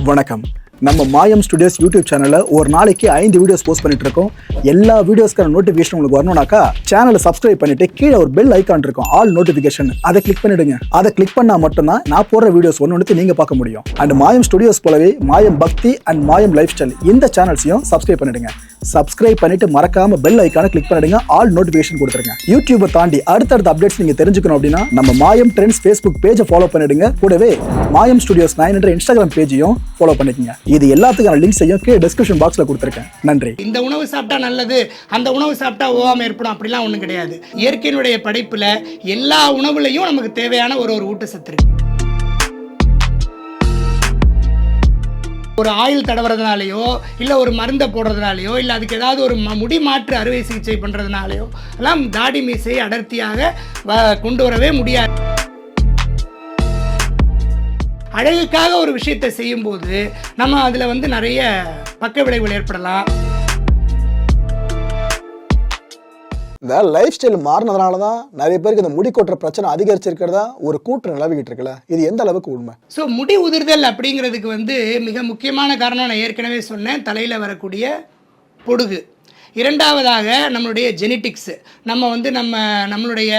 வணக்கம். நம்ம மாயம் ஸ்டுடியோஸ் யூடியூப் சேனல்ல ஒரு நாளைக்கு 5 வீடியோஸ் போஸ்ட் பண்ணிட்டு இருக்கோம். எல்லா வீடியோஸ்க்கான நோட்டிஃபிகேஷன் உங்களுக்கு வரணும்னாக்கா சேனலை சப்ஸ்கிரைப் பண்ணிட்டு கீழே ஒரு பெல் ஐகான் இருக்கும், ஆல் நோட்டிஃபிகேஷன், அதை கிளிக் பண்ணிடுங்க. அதை கிளிக் பண்ணா மட்டும்தான் நான் போடுற வீடியோஸ் ஒன்று நீங்க பார்க்க முடியும். அண்ட் மாயம் ஸ்டுடியோஸ் போலவே மாயம் பக்தி அண்ட் மாயம் லைஃப் ஸ்டைல் இந்த சேனல்ஸையும் சப்ஸ்கிரைப் பண்ணிடுங்க. சப்ஸ்கிரைப் பண்ணிட்டு மறக்காம பெல் ஐகானை கிளிக் பண்ணிடுங்க, ஆல் நோட்டிஃபிகேஷன் கொடுத்துருங்க. யூடியூபை தாண்டி அடுத்தடுத்த அப்டேட்ஸ் நீங்க தெரிஞ்சுக்கணும் அப்படின்னா நம்ம மாயம் ட்ரெண்ட்ஸ் ஃபேஸ்புக் பேஜை ஃபாலோ பண்ணிடுங்க. கூடவே மாயம் ஸ்டுடியோஸ் 9 என்ற இன்ஸ்டாகிராம் பேஜையும் ஃபாலோ பண்ணிக்கங்க. இது எல்லாத்துக்கான லிங்க்ஸையும் கீழே டிஸ்கிரிப்ஷன் பாக்ஸ்ல கொடுத்துருக்கேன். நன்றி. இந்த உணவு சாப்பிட்டா நல்லது, அந்த உணவு சாப்பிட்டா ஓவாம ஏற்படும் அப்படிலாம் ஒன்றும் கிடையாது. இயற்கையினுடைய படைப்புல எல்லா உணவுலையும் நமக்கு தேவையான ஒரு ஊட்டச்சத்து இருக்கு. ஒரு ஆயில் தடவுறதுனாலையோ இல்லை ஒரு மருந்தை போடுறதுனாலையோ இல்லை அதுக்கு ஏதாவது ஒரு முடி மாற்று அறுவை சிகிச்சை பண்ணுறதுனாலையோ எல்லாம் தாடி மீசையை அடர்த்தியாக கொண்டு வரவே முடியாது. அழகுக்காக ஒரு விஷயத்தை செய்யும்போது நம்ம அதில் நிறைய பக்க விளைவுகள் ஏற்படலாம். இந்த லைஃப் ஸ்டைல் மாறினதுனால தான் நிறைய பேருக்கு இந்த முடி கொட்டுற பிரச்சனை அதிகரிச்சிருக்கிறதா ஒரு கூற்று நிலவிக்கிட்டு இருக்குல்ல, இது எந்த அளவுக்கு உண்மை? ஸோ முடி உதிர்தல் அப்படிங்கிறதுக்கு மிக முக்கியமான காரணம் நான் ஏற்கனவே சொன்னேன், தலையில் வரக்கூடிய பொடுகு. இரண்டாவதாக நம்மளுடைய ஜெனட்டிக்ஸு. நம்மளுடைய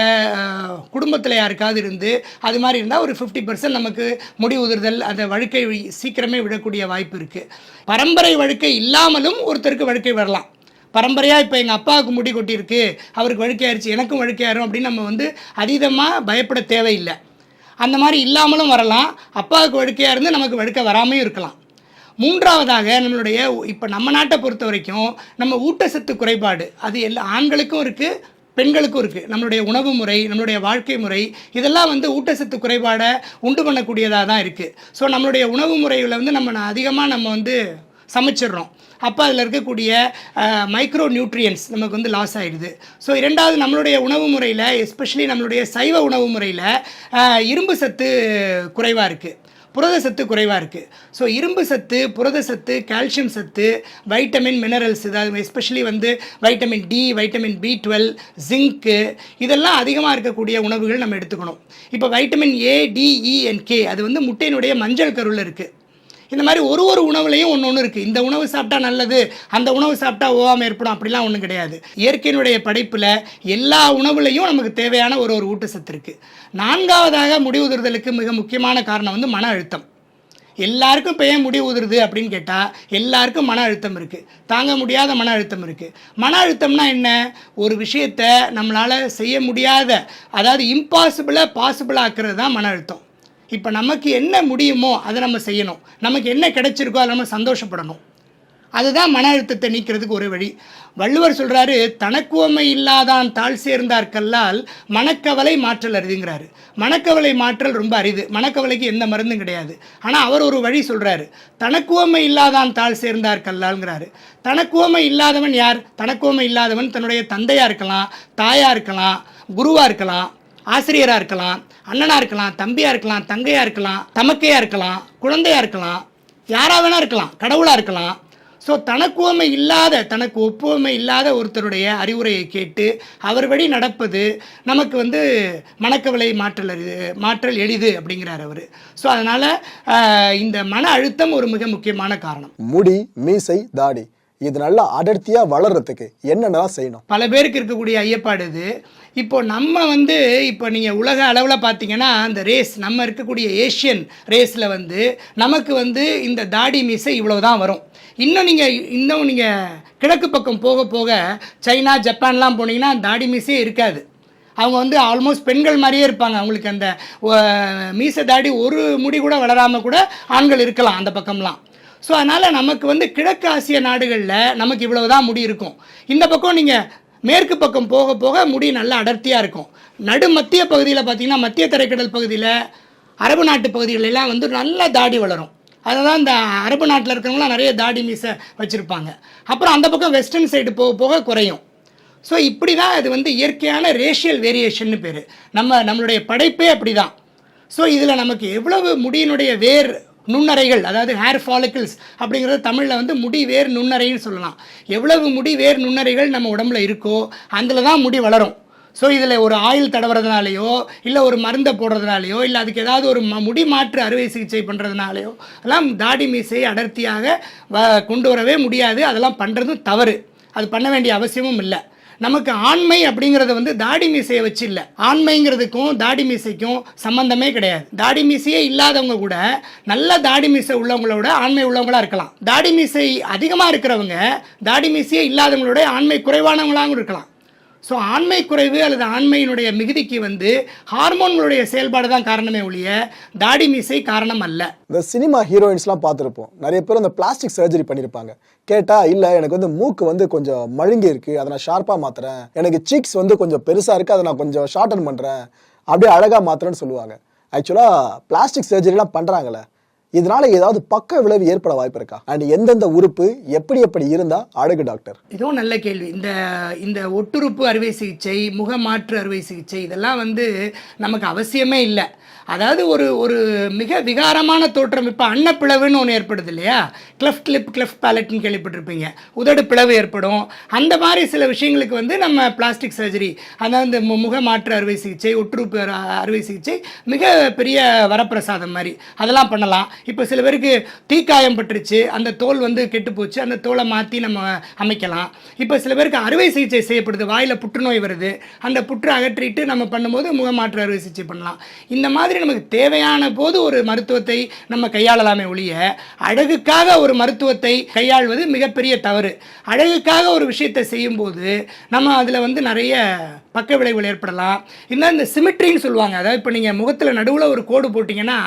குடும்பத்தில் யாருக்காவது இருந்து அது மாதிரி இருந்தால் ஒரு 50% நமக்கு முடி உதிர்தல், அந்த வழுக்கை சீக்கிரமே விடக்கூடிய வாய்ப்பு இருக்குது. பரம்பரை வழுக்கை இல்லாமலும் ஒருத்தருக்கு வழுக்கை வரலாம். பரம்பரையாக இப்போ எங்கள் அப்பாவுக்கு முடி கொட்டியிருக்கு, அவருக்கு வழுக்கையாயிருச்சு, எனக்கும் வழுக்கையாயிரும் அப்படின்னு நம்ம அதீதமாக பயப்பட தேவையில்லை. அந்த மாதிரி இல்லாமலும் வரலாம். அப்பாவுக்கு வழுக்கையாக இருந்து நமக்கு வழுக்க வராமையும் இருக்கலாம். மூன்றாவதாக நம்மளுடைய இப்போ நம்ம நாட்டை பொறுத்த வரைக்கும் நம்ம ஊட்டச்சத்து குறைபாடு அது எல்லா ஆண்களுக்கும் இருக்குது, பெண்களுக்கும் இருக்குது. நம்மளுடைய உணவு முறை, நம்மளுடைய வாழ்க்கை முறை இதெல்லாம் ஊட்டச்சத்து குறைபாடை உண்டு பண்ணக்கூடியதாக தான் இருக்குது. ஸோ நம்மளுடைய உணவு முறையில் நம்ம அதிகமாக சமைச்சிடுறோம். அப்போ அதில் இருக்கக்கூடிய மைக்ரோ நியூட்ரியன்ஸ் நமக்கு லாஸ் ஆகிடுது. ஸோ இரண்டாவது நம்மளுடைய உணவு முறையில், எஸ்பெஷலி நம்மளுடைய சைவ உணவு முறையில் இரும்பு சத்து குறைவாக இருக்குது, புரத சத்து குறைவாக இருக்குது. ஸோ இரும்பு சத்து, புரத சத்து, கால்சியம் சத்து, வைட்டமின், மினரல்ஸ், அதாவது especially vitamin D, vitamin B12, zinc இதெல்லாம் அதிகமாக இருக்கக்கூடிய உணவுகள் நம்ம எடுத்துக்கணும். இப்போ vitamin A, D, E and K அது முட்டையினுடைய மஞ்சள் கருவில் இருக்குது. இந்த மாதிரி ஒரு உணவுலையும் ஒன்று இருக்குது. இந்த உணவு சாப்பிட்டா நல்லது, அந்த உணவு சாப்பிட்டா ஓவாம ஏற்படும் அப்படிலாம் ஒன்றும் கிடையாது. இயற்கையினுடைய படைப்பில் எல்லா உணவுலையும் நமக்கு தேவையான ஒரு ஊட்டச்சத்து இருக்குது. நான்காவதாக முடி உதிர்தலுக்கு மிக முக்கியமான காரணம் மன அழுத்தம். எல்லாருக்கும் இப்போ ஏன் முடி உதிருது அப்படின்னு கேட்டால் எல்லாருக்கும் மன அழுத்தம் இருக்குது, தாங்க முடியாத மன அழுத்தம் இருக்குது. மன அழுத்தம்னா என்ன? ஒரு விஷயத்தை நம்மளால் செய்ய முடியாத, அதாவது இம்பாசிபிளாக பாசிபிளாக ஆக்குறது தான் மன அழுத்தம். இப்போ நமக்கு என்ன முடியுமோ அதை நம்ம செய்யணும், நமக்கு என்ன கிடைச்சிருக்கோ அதை நம்ம சந்தோஷப்படணும். அதுதான் மன அழுத்தத்தை நீக்கிறதுக்கு ஒரு வழி. வள்ளுவர் சொல்கிறாரு, தனக்குவமை இல்லாதான் தாழ் சேர்ந்தார் கல்லால் மனக்கவலை மாற்றல் அரிதுங்கிறாரு. மனக்கவலை மாற்றல் ரொம்ப அரிது, மனக்கவலைக்கு எந்த மருந்தும் கிடையாது. ஆனால் அவர் ஒரு வழி சொல்கிறாரு, தனக்குவமை இல்லாதான் தாழ் சேர்ந்தார் கல்லால்ங்கிறாரு. தனக்குவமை இல்லாதவன் யார்? தனக்குவமை இல்லாதவன் தன்னுடைய தந்தையாக இருக்கலாம், தாயாக இருக்கலாம், குருவாக இருக்கலாம், ஆசிரியராக இருக்கலாம், அண்ணனாக இருக்கலாம், தம்பியாக இருக்கலாம், தங்கையாக இருக்கலாம், தமக்கையாக இருக்கலாம், குழந்தையாக இருக்கலாம், யாராக வேணா இருக்கலாம், கடவுளாக இருக்கலாம். ஸோ தனக்குவமை இல்லாத, தனக்கு ஒப்புவமை இல்லாத ஒருத்தருடைய அறிவுரையை கேட்டு அவர் வழி நடப்பது நமக்கு மனக்கவலை மாற்றல் எளிது அப்படிங்கிறார் அவர். ஸோ அதனால் இந்த மன அழுத்தம் ஒரு மிக முக்கியமான காரணம். முடி, மீசை, தாடி இது நல்லா அடர்த்தியாக வளர்கிறதுக்கு என்னென்னலாம் செய்யணும்? பல பேருக்கு இருக்கக்கூடிய ஐயப்பாடு இது. இப்போ நம்ம இப்போ நீங்கள் உலக அளவில் பார்த்தீங்கன்னா அந்த ரேஸ், நம்ம இருக்கக்கூடிய ஏஷியன் ரேஸில் நமக்கு இந்த தாடி மீசை இவ்வளோ தான் வரும். இன்னும் நீங்கள் கிழக்கு பக்கம் போக போக சைனா, ஜப்பான்லாம் போனீங்கன்னா தாடி மீசையே இருக்காது. அவங்க ஆல்மோஸ்ட் பெண்கள் மாதிரியே இருப்பாங்க. அவங்களுக்கு அந்த மீசை தாடி ஒரு முடி கூட வளராமல் கூட ஆண்கள் இருக்கலாம் அந்த பக்கம்லாம். ஸோ அதனால் நமக்கு கிழக்கு ஆசிய நாடுகளில் நமக்கு இவ்வளவு தான் முடி இருக்கும். இந்த பக்கம் நீங்கள் மேற்கு பக்கம் போக போக முடி நல்லா அடர்த்தியாக இருக்கும். மத்திய பகுதியில் பார்த்திங்கன்னா மத்திய தரைக்கடல் பகுதியில், அரபு நாட்டு பகுதிகளெல்லாம் நல்லா தாடி வளரும். அதுதான் இந்த அரபு நாட்டில் இருக்கிறவங்களாம் நிறைய தாடி மீசை வச்சுருப்பாங்க. அப்புறம் அந்த பக்கம் வெஸ்டர்ன் சைடு போக போக குறையும். ஸோ இப்படி தான் அது இயற்கையான ரேஷியல் வேரியேஷன்னு பேர். நம்மளுடைய படைப்பே அப்படி தான். ஸோ இதில் நமக்கு எவ்வளவு முடியினுடைய வேர் நுண்ணறைகள், அதாவது ஹேர் ஃபாலிக்கிள்ஸ் அப்படிங்கிறது தமிழில் முடி வேர் நுண்ணறைன்னு சொல்லலாம். எவ்வளவு முடி வேர் நுண்ணறைகள் நம்ம உடம்புல இருக்கோ அதில் தான் முடி வளரும். ஸோ இதில் ஒரு ஆயில் தடவுறதுனாலையோ இல்லை ஒரு மருந்தை போடுறதுனாலையோ இல்லை அதுக்கு ஏதாவது ஒரு முடி மாற்று அறுவை சிகிச்சை பண்ணுறதுனாலையோ அதெல்லாம் தாடி மீசையை அடர்த்தியாக கொண்டு வரவே முடியாது. அதெல்லாம் பண்ணுறதும் தவறு, அது பண்ண வேண்டிய அவசியமும் இல்லை. நமக்கு ஆண்மை அப்படிங்கிறது வந்து தாடி மீசையை வச்சு இல்லை. ஆண்மைங்கிறதுக்கும் தாடி மீசைக்கும் சம்பந்தமே கிடையாது. தாடி மீசையே இல்லாதவங்க கூட நல்ல தாடி மீசை உள்ளவங்களோட ஆண்மை உள்ளவங்களா இருக்கலாம். தாடி மீசை அதிகமாக இருக்கிறவங்க தாடி மீசையே இல்லாதவங்களோட ஆண்மை குறைவானவங்களாகவும் இருக்கலாம். ஸோ ஆண்மை குறைவு அல்லது ஆண்மையினுடைய மிகுதிக்கு வந்து ஹார்மோன்களுடைய செயல்பாடு தான் காரணமே ஒழிய தாடி மீசை காரணம் அல்ல. இந்த சினிமா ஹீரோயின்ஸ்லாம் பார்த்துருப்போம், நிறைய பேர் அந்த பிளாஸ்டிக் சர்ஜரி பண்ணியிருப்பாங்க. கேட்டால் இல்லை எனக்கு வந்து மூக்கு வந்து கொஞ்சம் மழுங்கி இருக்குது, அதை நான் ஷார்ப்பாக மாற்றுறேன், எனக்கு சீக்ஸ் வந்து கொஞ்சம் பெருசாக இருக்குது, அதை நான் கொஞ்சம் ஷார்டன் பண்ணுறேன், அப்படியே அழகாக மாற்றுறேன்னு சொல்லுவாங்க. ஆக்சுவலாக பிளாஸ்டிக் சர்ஜரிலாம் பண்ணுறாங்களே, இதனால ஏதாவது பக்க விளைவு ஏற்பட வாய்ப்பு இருக்கா? அண்ட் எந்தெந்த உறுப்பு எப்படி இருந்தா அழகு டாக்டர்? இதுவும் நல்ல கேள்வி. இந்த ஒட்டுறுப்பு அறுவை சிகிச்சை, முக மாற்று அறுவை சிகிச்சை இதெல்லாம் வந்து நமக்கு அவசியமே இல்லை. அதாவது ஒரு மிக விகாரமான தோற்றம், இப்போ அன்னப்பிளவுன்னு ஒன்று ஏற்படுது இல்லையா, கிளெஃப்ட் லிப் கிளெஃப்ட் பேலட்னு கேள்விப்பட்டிருப்பீங்க, உதடு பிளவு ஏற்படும். அந்த மாதிரி சில விஷயங்களுக்கு வந்து நம்ம பிளாஸ்டிக் சர்ஜரி, அதாவது முக மாற்று அறுவை சிகிச்சை, ஒட்டுறுப்பு அறுவை சிகிச்சை மிக பெரிய வரப்பிரசாதம் மாதிரி அதெல்லாம் பண்ணலாம். இப்போ சில பேருக்கு தீக்காயம் பட்டுருச்சு, அந்த தோல் வந்து கெட்டு போச்சு, அந்த தோலை மாற்றி நம்ம அமைக்கலாம். இப்போ சில பேருக்கு அறுவை சிகிச்சை செய்யப்படுது, வாயில் புற்றுநோய் வருது, அந்த புற்று அகற்றிட்டு நம்ம பண்ணும்போது முகமாற்று அறுவை சிகிச்சை பண்ணலாம். இந்த மாதிரி நமக்கு தேவையான போது ஒரு மருத்துவத்தை நம்ம கையாளலாமே ஒழிய அழகுக்காக ஒரு மருத்துவத்தை கையாள்வது மிகப்பெரிய தவறு. அழகுக்காக ஒரு விஷயத்தை செய்யும்போது நம்ம அதில் வந்து நிறைய பக்க விளைவுகள் ஏற்படலாம். இன்னும் இந்த சிமிட்ரின்னு சொல்லுவாங்க, அதாவது இப்போ நீங்கள் முகத்தில் நடுவில் ஒரு கோடு போட்டிங்கன்னா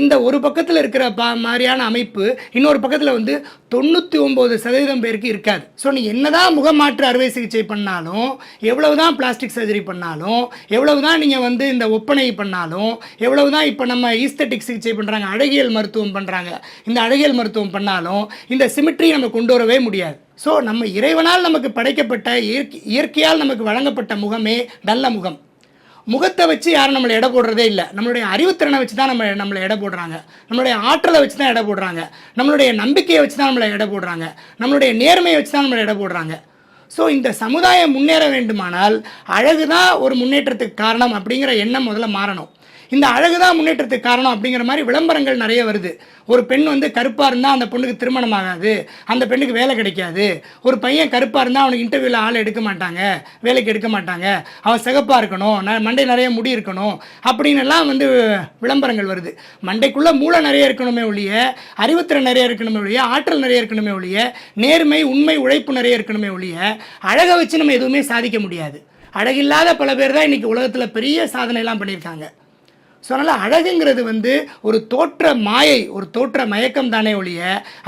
இந்த ஒரு பக்கத்தில் இருக்கிற மாதிரியான அமைப்பு இன்னொரு பக்கத்தில் வந்து 99% பேருக்கு இருக்காது. ஸோ நீ என்னதான் முகமாற்று அறுவை சிகிச்சை பண்ணாலும், எவ்வளவுதான் பிளாஸ்டிக் சர்ஜரி பண்ணாலும், எவ்வளவுதான் நீங்கள் வந்து இந்த ஒப்பனை பண்ணாலும், எவ்வளவுதான் இப்போ நம்ம ஈஸ்தட்டிக் சிகிச்சை பண்ணுறாங்க, அழகியல் மருத்துவம் பண்ணுறாங்க, இந்த அழகியல் மருத்துவம் பண்ணாலும் இந்த சிமிட்ரி நம்ம கொண்டு வரவே முடியாது. ஸோ நம்ம இறைவனால் நமக்கு படைக்கப்பட்ட இயற்கையால் நமக்கு வழங்கப்பட்ட முகமே நல்ல முகம். முகத்தை வச்சு யாரும் நம்மளை எடை போடுறதே இல்லை. நம்மளுடைய அறிவுத்திறனை வச்சு தான் நம்மளை எடை போடுறாங்க, நம்மளுடைய ஆற்றலை வச்சு தான் எடை போடுறாங்க, நம்மளுடைய நம்பிக்கையை வச்சு தான் நம்மளை எடை போடுறாங்க, நம்மளுடைய நேர்மையை வச்சு தான் நம்மளை எடை போடுறாங்க. ஸோ இந்த சமுதாயம் முன்னேற வேண்டுமானால் அழகு தான் ஒரு முன்னேற்றத்துக்கு காரணம் அப்படிங்கிற எண்ணம் முதல்ல மாறணும். இந்த அழகு தான் முன்னேற்றத்துக்கு காரணம் அப்படிங்கிற மாதிரி விளம்பரங்கள் நிறைய வருது. ஒரு பெண் வந்து கருப்பாக இருந்தால் அந்த பொண்ணுக்கு திருமணம் ஆகாது, அந்த பெண்ணுக்கு வேலை கிடைக்காது. ஒரு பையன் கருப்பாக இருந்தால் அவனுக்கு இன்டர்வியூவில் ஆள் எடுக்க மாட்டாங்க, வேலைக்கு எடுக்க மாட்டாங்க, அவன் சிகப்பாக இருக்கணும், மண்டை நிறைய முடி இருக்கணும் அப்படின்னு எல்லாம் வந்து விளம்பரங்கள் வருது. மண்டைக்குள்ளே மூளை நிறைய இருக்கணுமே ஒழிய, அறிவுத்திறன் நிறைய இருக்கணுமே ஒழிய, ஆற்றல் நிறைய இருக்கணுமே ஒழிய, நேர்மை உண்மை உழைப்பு நிறைய இருக்கணுமே ஒழிய அழகை வச்சு நம்ம எதுவுமே சாதிக்க முடியாது. அழகில்லாத பல பேர் தான் இன்றைக்கி உலகத்தில் பெரிய சாதனைலாம் பண்ணியிருக்காங்க. ஸோ அதனால் அழகுங்கிறது வந்து ஒரு தோற்ற மாயை, ஒரு தோற்ற மயக்கம் தானே ஒழிய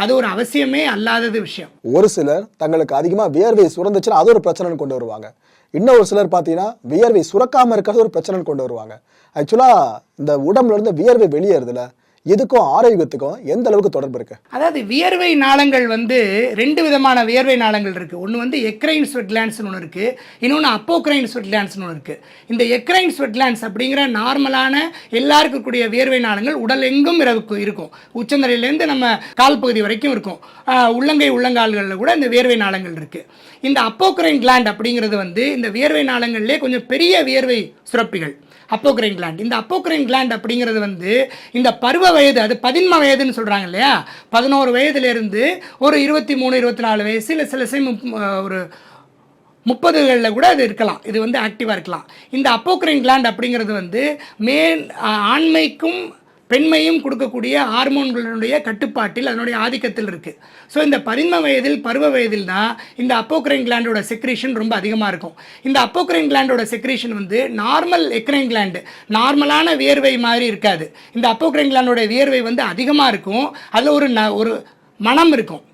அது ஒரு அவசியமே அல்லாதது விஷயம். ஒரு சிலர் தங்களுக்கு அதிகமாக வியர்வை சுரந்துச்சுன்னா அது ஒரு பிரச்சனைன்னு கொண்டு வருவாங்க. இன்னும் ஒரு சிலர் பார்த்தீங்கன்னா வியர்வை சுரக்காமல் இருக்கிறது ஒரு பிரச்சனைன்னு கொண்டு வருவாங்க. ஆக்சுவலாக இந்த உடம்புல இருந்து வியர்வை வெளியேறதுல இதுக்கும் ஆரோக்கியத்துக்கும் எந்த அளவுக்கு தொடர்பு இருக்கு? அதாவது வியர்வை நாளங்கள் வந்து 2 விதமான வியர்வை நாளங்கள் இருக்குது. ஒன்று வந்து எக்ரைன் ஸ்வெட் கிளாண்ட்ஸ்னு ஒன்று இருக்குது, இன்னொன்று அப்போக்ரைன் ஸ்வெட் கிளாண்ட்ஸ்னு ஒன்று இருக்குது. இந்த எக்ரைன் ஸ்வெட் கிளாண்ட்ஸ் அப்படிங்கிற நார்மலான எல்லாருக்கும் கூடிய வியர்வை நாளங்கள் உடல் எங்கும் இருக்கும். உச்சந்தலையிலேருந்து நம்ம கால் பகுதி வரைக்கும் இருக்கும். உள்ளங்கால்களில் கூட இந்த வியர்வை நாளங்கள் இருக்குது. இந்த அப்போக்ரைன் கிளாண்ட் அப்படிங்கிறது வந்து இந்த வியர்வை நாளங்கள்லேயே கொஞ்சம் பெரிய வியர்வை சுரப்பிகள் அப்போக்ரைன் கிளாண்ட். இந்த அப்போக்ரைன் கிளாண்ட் அப்படிங்கிறது வந்து இந்த பருவ வயது, அது 11 வயதுன்னு சொல்கிறாங்க இல்லையா, 11 வயதுலேருந்து ஒரு 23 24 வயசு, இல்லை சில ஒரு 30களில் கூட அது இருக்கலாம், இது வந்து ஆக்டிவாக இருக்கலாம். இந்த அப்போக்ரைன் கிளாண்ட் அப்படிங்கிறது வந்து ஆண்மைக்கும் பெண்மையும் கொடுக்கக்கூடிய ஹார்மோன்களுடைய கட்டுப்பாட்டில் அதனுடைய ஆதிக்கத்தில் இருக்குது. ஸோ இந்த 11 வயதில் பருவ வயதில் தான் இந்த அப்போக்ரைன் கிளாண்டோட செக்ரேஷன் ரொம்ப அதிகமாக இருக்கும். இந்த அப்போக்ரைன் கிளாண்டோட செக்ரேஷன் வந்து நார்மல் எக்ரைன் கிளாண்டு, நார்மலான வியர்வை மாதிரி இருக்காது. இந்த அப்போக்ரைன் கிளாண்டோட வியர்வை வந்து அதிகமாக இருக்கும். அதில் ஒரு மனம் இருக்கும்.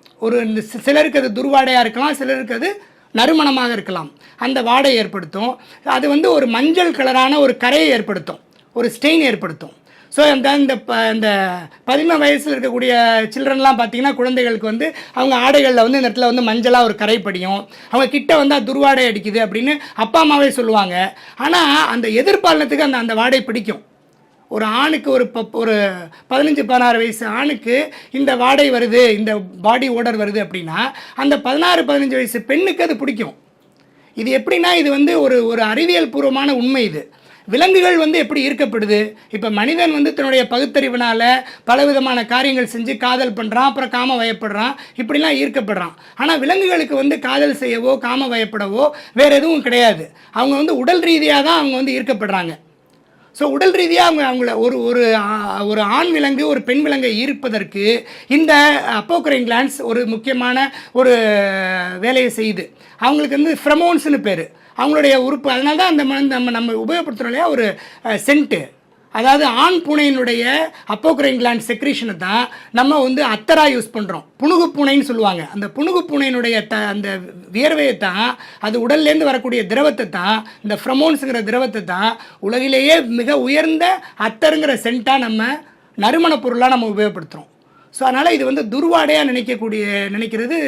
சிலருக்கு அது துர்வாடையாக இருக்கலாம், சிலருக்கு அது நறுமணமாக இருக்கலாம். அந்த வாடை ஏற்படுத்தும். அது வந்து ஒரு மஞ்சள் கலரான ஒரு கரையை ஏற்படுத்தும், ஒரு ஸ்டெயின் ஏற்படுத்தும். ஸோ இந்த 11 வயசில் இருக்கக்கூடிய சில்ட்ரன்லாம் பார்த்தீங்கன்னா, குழந்தைகளுக்கு வந்து அவங்க ஆடைகளில் வந்து இந்த இடத்துல வந்து மஞ்சளாக ஒரு கரை படியும், அவங்க கிட்ட வந்தால் துர்வாடை அடிக்குது அப்படின்னு அப்பா அம்மாவே சொல்லுவாங்க. ஆனால் அந்த எதிர்பாலனத்துக்கு அந்த வாடை பிடிக்கும். ஒரு ஆணுக்கு ஒரு 15-16 வயசு ஆணுக்கு இந்த வாடை வருது, இந்த பாடி ஓடர் வருது அப்படின்னா அந்த 16-15 வயசு பெண்ணுக்கு அது பிடிக்கும். இது எப்படின்னா இது வந்து ஒரு ஒரு அறிவியல் பூர்வமான உண்மை இது. விலங்குகள் வந்து எப்படி ஈர்க்கப்படுது? இப்போ மனிதன் வந்து தன்னுடைய பகுத்தறிவினால் பலவிதமான காரியங்கள் செஞ்சு காதல் பண்ணுறான், அப்புறம் காம வயப்படுறான், இப்படிலாம் ஈர்க்கப்படுறான். ஆனால் விலங்குகளுக்கு வந்து காதல் செய்யவோ காம வயப்படவோ வேறு எதுவும் கிடையாது. அவங்க வந்து உடல் ரீதியாக தான் அவங்க வந்து ஈர்க்கப்படுறாங்க. ஸோ உடல் ரீதியாக அவங்கள ஒரு ஆண் விலங்கு ஒரு பெண் விலங்கை ஈர்ப்பதற்கு இந்த அப்போக்ரைன் கிளாண்ட்ஸ் ஒரு முக்கியமான ஒரு வேலையை செய்யுது. அவங்களுக்கு வந்து ஃப்ரெமோன்ஸ்னு பேர், அவங்களுடைய உறுப்பு. அதனால தான் அந்த நம்ம உபயோகப்படுத்துகிறோம் இல்லையா ஒரு சென்ட்டு, அதாவது ஆண் பூனையினுடைய அப்போக்ரைன் கிளாண்ட் செக்ரீஷனை தான் நம்ம வந்து அத்தராக யூஸ் பண்ணுறோம். புணுகு பூனைன்னு சொல்லுவாங்க. அந்த புணுகு பூனையினுடைய அந்த வியர்வையை தான், அது உடல்லேருந்து வரக்கூடிய திரவத்தை தான், இந்த ஃப்ரமோன்ஸுங்கிற திரவத்தை தான் உலகிலேயே மிக உயர்ந்த அத்தருங்கிற சென்ட்டாக நம்ம நறுமண பொருளாக நம்ம உபயோகப்படுத்துகிறோம். ஸோ அதனால் இது வந்து துர்வாடையாக நினைக்கிறது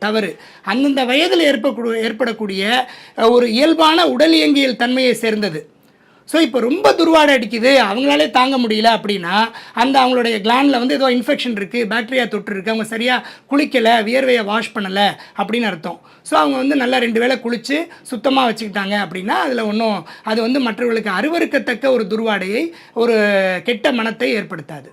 தவறு. அந்தந்த வயதில் ஏற்படக்கூடிய ஒரு இயல்பான உடல் இயங்கியல் தன்மையை சேர்ந்தது. ஸோ இப்போ ரொம்ப துர்வாடை அடிக்குது, அவங்களாலே தாங்க முடியல அப்படின்னா அந்த அவங்களுடைய கிளாண்டில் வந்து ஏதோ இன்ஃபெக்ஷன் இருக்குது, பாக்டீரியா தொற்று இருக்குது, அவங்க சரியாக குளிக்கலை, வியர்வையை வாஷ் பண்ணலை அப்படின்னு அர்த்தம். ஸோ அவங்க வந்து நல்லா 2 வேளை குளித்து சுத்தமாக வச்சுக்கிட்டாங்க அப்படின்னா அதில் ஒன்றும் அது வந்து மற்றவர்களுக்கு அருவருக்கத்தக்க ஒரு துர்வாடையை, ஒரு கெட்ட மனத்தை ஏற்படுத்தாது.